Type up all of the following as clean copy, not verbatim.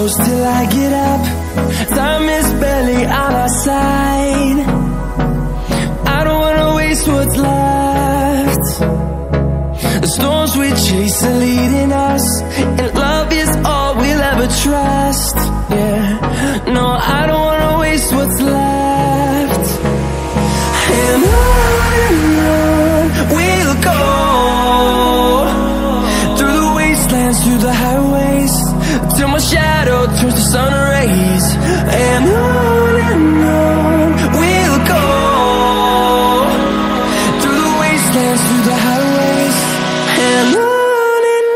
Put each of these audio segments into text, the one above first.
close till I get up. Time is barely on our side. I don't wanna waste what's left. The storms we chase are leading us, and love is all we'll ever trust. Yeah, no, I don't wanna waste what's left. And on we'll go, through the wastelands, through the highways, till my shadow turns to sun rays. And on we'll go, through the wastelands, through the highways, and on we'll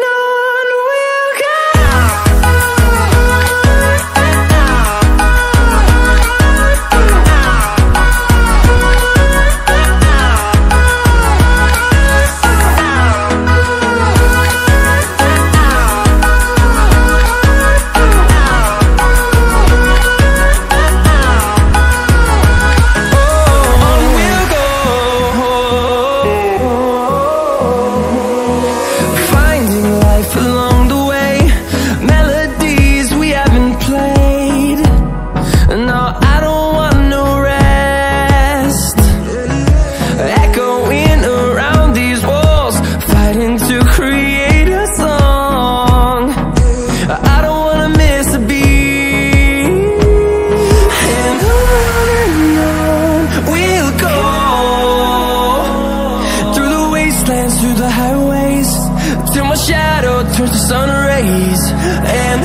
go. Through the highways, till my shadow turns to sun rays. And